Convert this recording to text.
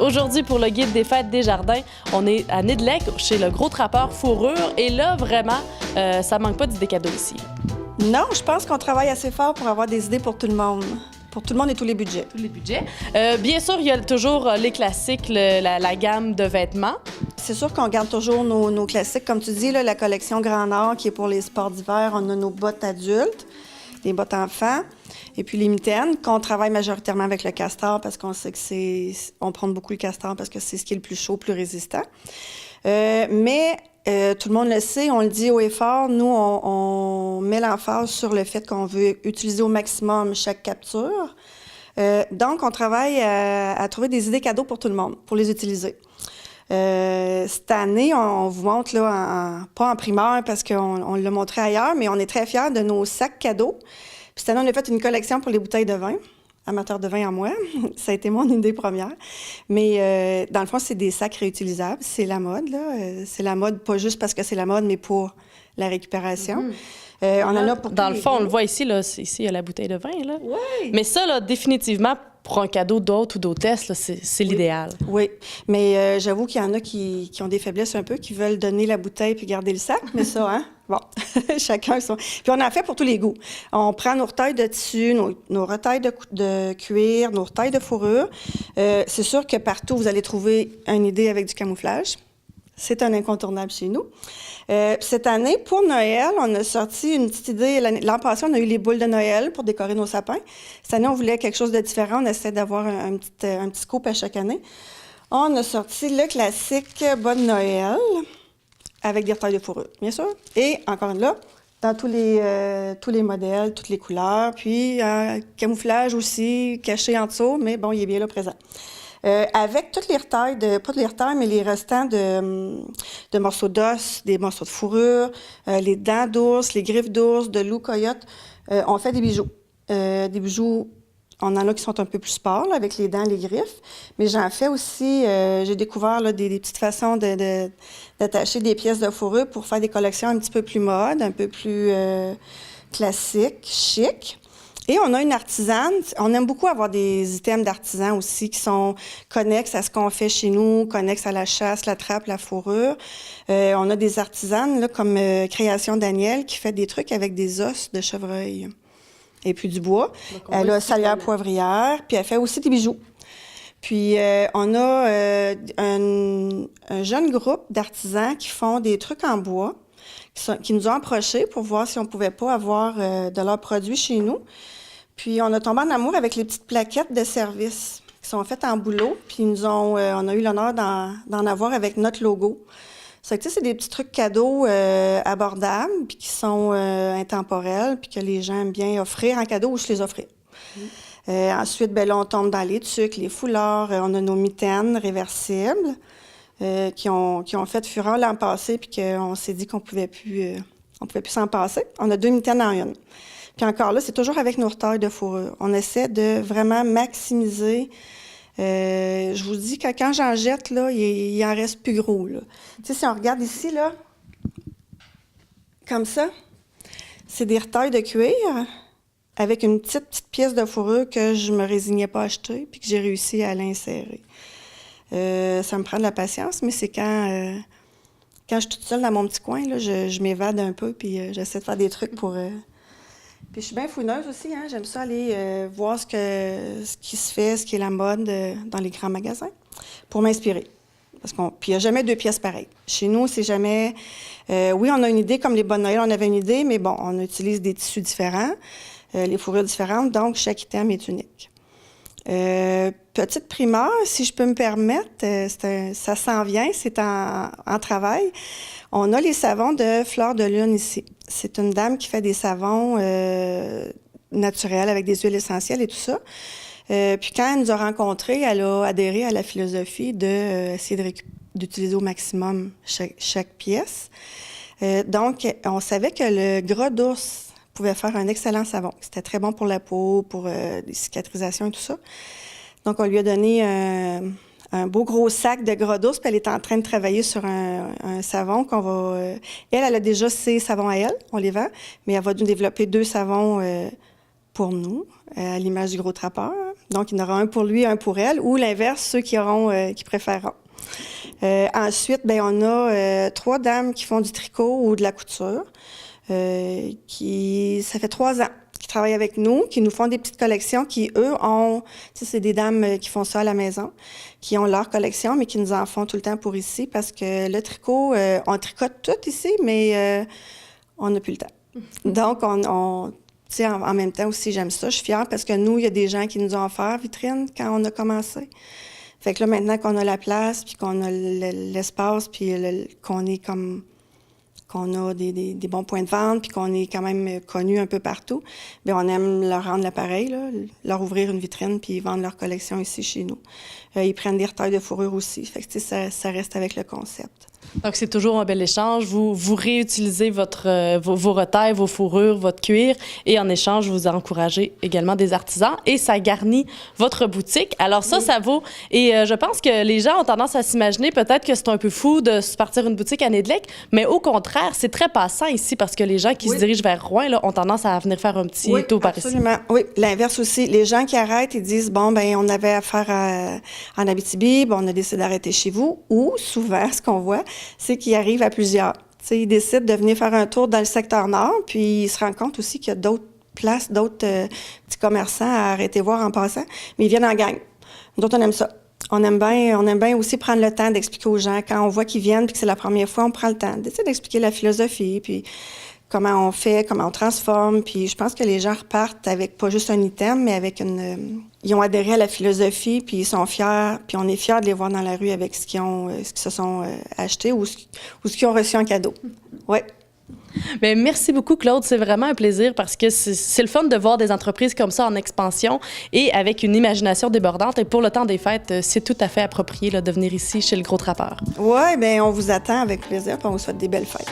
Aujourd'hui, pour le guide des fêtes des jardins, on est à Nidlec, chez le gros trappeur Fourrure. Et là, vraiment, ça manque pas d'idées cadeaux ici. Non, je pense qu'on travaille assez fort pour avoir des idées pour tout le monde. Pour tout le monde et tous les budgets. Tous les budgets. Bien sûr, il y a toujours les classiques, la gamme de vêtements. C'est sûr qu'on garde toujours nos classiques. Comme tu dis, là, la collection Grand Nord qui est pour les sports d'hiver. On a nos bottes adultes, les bottes enfants, et puis les mitaines, qu'on travaille majoritairement avec le castor parce qu'on sait que on prend beaucoup le castor parce que c'est ce qui est le plus chaud, plus résistant. Mais tout le monde le sait, on le dit haut et fort, nous, on met l'emphase sur le fait qu'on veut utiliser au maximum chaque capture. Donc, on travaille à trouver des idées cadeaux pour tout le monde, pour les utiliser. Cette année, on vous montre, là, pas en primeur parce qu'on l'a montré ailleurs, mais on est très fiers de nos sacs cadeaux. Puis cette année, on a fait une collection pour les bouteilles de vin. Amateur de vin en moi. Ça a été mon idée première. Mais dans le fond, c'est des sacs réutilisables. C'est la mode, là. C'est la mode, pas juste parce que c'est la mode, mais pour la récupération. On en a pour dans le fond, on le voit ici, là. Ici, il y a la bouteille de vin, là. Oui. Mais ça, là, définitivement, pour un cadeau d'hôte ou d'hôtesse, là, c'est l'idéal. Oui, mais j'avoue qu'il y en a qui ont des faiblesses un peu, qui veulent donner la bouteille puis garder le sac, mais ça, hein? Bon, chacun son... Puis on en fait pour tous les goûts. On prend nos retailles de tissu, nos retailles de cuir, nos retailles de fourrure. C'est sûr que partout, vous allez trouver une idée avec du camouflage. C'est un incontournable chez nous. Cette année, pour Noël, on a sorti une petite idée. L'an passé, on a eu les boules de Noël pour décorer nos sapins. Cette année, on voulait quelque chose de différent. On essaie d'avoir un petit scoop à chaque année. On a sorti le classique bas de Noël avec des retailles de fourrure, bien sûr. Et encore là, dans tous les modèles, toutes les couleurs. Puis, camouflage aussi, caché en dessous, mais bon, il est bien là présent. Avec toutes les retailles, pas les retailles, mais les restants de morceaux d'os, des morceaux de fourrure, les dents d'ours, les griffes d'ours, de loup, coyote, on fait des bijoux. Des bijoux, on en a qui sont un peu plus sport, là, avec les dents, les griffes, mais j'en fais aussi, j'ai découvert là, des petites façons d'attacher des pièces de fourrure pour faire des collections un petit peu plus mode, un peu plus classiques, chic. Et on a une artisane. On aime beaucoup avoir des items d'artisans aussi qui sont connexes à ce qu'on fait chez nous, connexes à la chasse, la trappe, la fourrure. On a des artisanes là, comme Création Daniel qui fait des trucs avec des os de chevreuil et puis du bois. Elle a salière poivrière, puis elle fait aussi des bijoux. Puis on a un jeune groupe d'artisans qui font des trucs en bois, qui nous ont approchés pour voir si on pouvait pas avoir de leurs produits chez nous. Puis on a tombé en amour avec les petites plaquettes de service qui sont faites en bouleau. Puis on a eu l'honneur d'en avoir avec notre logo. Ça fait que, c'est des petits trucs cadeaux abordables, puis qui sont intemporels, puis que les gens aiment bien offrir en cadeau ou se les offrir. Ensuite, ben là, on tombe dans les tucs, les foulards. On a nos mitaines réversibles qui ont fait fureur l'an passé, puis qu'on s'est dit qu'on pouvait plus s'en passer. On a 2 mitaines en une. Puis encore là, c'est toujours avec nos retailles de fourrure. On essaie de vraiment maximiser. Je vous dis que quand j'en jette, là, il en reste plus gros, là. Tu sais, si on regarde ici, là, comme ça, c'est des retailles de cuir avec une petite pièce de fourrure que je me résignais pas à acheter puis que j'ai réussi à l'insérer. Ça me prend de la patience, mais c'est quand je suis toute seule dans mon petit coin, là, je m'évade un peu puis j'essaie de faire des trucs pour... Puis je suis bien fouineuse aussi, hein? J'aime ça aller voir ce qui se fait, ce qui est la mode dans les grands magasins pour m'inspirer. Puis il n'y a jamais 2 pièces pareilles. Chez nous, c'est jamais... oui, on a une idée, comme les bonnes Noël, on avait une idée, mais bon, on utilise des tissus différents, les fourrures différentes, donc chaque item est unique. Petite primeur, si je peux me permettre, ça s'en vient, c'est en travail. On a les savons de Fleur de Lune ici. C'est une dame qui fait des savons naturels avec des huiles essentielles et tout ça. Puis quand elle nous a rencontrés, elle a adhéré à la philosophie d'essayer d'utiliser au maximum chaque pièce. Donc, on savait que le gras d'ours pouvait faire un excellent savon. C'était très bon pour la peau, pour les cicatrisations et tout ça. Donc, on lui a donné un beau gros sac de gras d'ours, puis elle est en train de travailler sur un savon qu'on va... elle a déjà ses savons à elle, on les vend, mais elle va nous développer 2 savons pour nous, à l'image du gros trappeur. Donc, il y en aura un pour lui, un pour elle, ou l'inverse, ceux qui préféreront. Ensuite, ben on a 3 dames qui font du tricot ou de la couture, ça fait 3 ans qui travaillent avec nous, qui nous font des petites collections, qui, eux, c'est des dames qui font ça à la maison, qui ont leur collection, mais qui nous en font tout le temps pour ici, parce que le tricot, on tricote tout ici, mais on n'a plus le temps. Donc, tu sais, en même temps aussi, j'aime ça. Je suis fière parce que nous, il y a des gens qui nous ont offert vitrine quand on a commencé. Fait que là, maintenant qu'on a la place, puis qu'on a l'espace, puis qu'on est comme... qu'on a des bons points de vente, puis qu'on est quand même connu un peu partout, bien, on aime leur rendre l'appareil, là, leur ouvrir une vitrine, puis vendre leur collection ici chez nous. Ils prennent des retailles de fourrure aussi. Fait que, tu sais, ça reste avec le concept. Donc, c'est toujours un bel échange. Vous réutilisez vos retailles, vos fourrures, votre cuir, et en échange, vous encouragez également des artisans, et ça garnit votre boutique. Alors ça, ça vaut. Et je pense que les gens ont tendance à s'imaginer peut-être que c'est un peu fou de se partir une boutique à Nédlec, mais au contraire, c'est très passant ici, parce que les gens qui se dirigent vers Rouen là, ont tendance à venir faire un petit tour par ici. Oui, l'inverse aussi. Les gens qui arrêtent, ils disent, bon, ben on avait affaire en Abitibi, bon, on a décidé d'arrêter chez vous, ou souvent, ce qu'on voit, c'est qu'ils arrivent à plusieurs. T'sais, ils décident de venir faire un tour dans le secteur nord, puis ils se rendent compte aussi qu'il y a d'autres places, d'autres petits commerçants à arrêter voir en passant, mais ils viennent en gang. Nous autres, on aime ça. On aime bien aussi prendre le temps d'expliquer aux gens. Quand on voit qu'ils viennent puis que c'est la première fois, on prend le temps d'expliquer la philosophie, puis comment on fait, comment on transforme. Puis je pense que les gens repartent avec pas juste un item, mais avec ils ont adhéré à la philosophie, puis ils sont fiers, puis on est fiers de les voir dans la rue avec ce qu'ils se sont achetés ou ce qu'ils ont reçu en cadeau. Ouais. Bien, merci beaucoup, Claude. C'est vraiment un plaisir parce que c'est le fun de voir des entreprises comme ça en expansion et avec une imagination débordante. Et pour le temps des fêtes, c'est tout à fait approprié là, de venir ici chez le Gros Trappeur. Oui, bien, on vous attend avec plaisir, puis on vous souhaite des belles fêtes.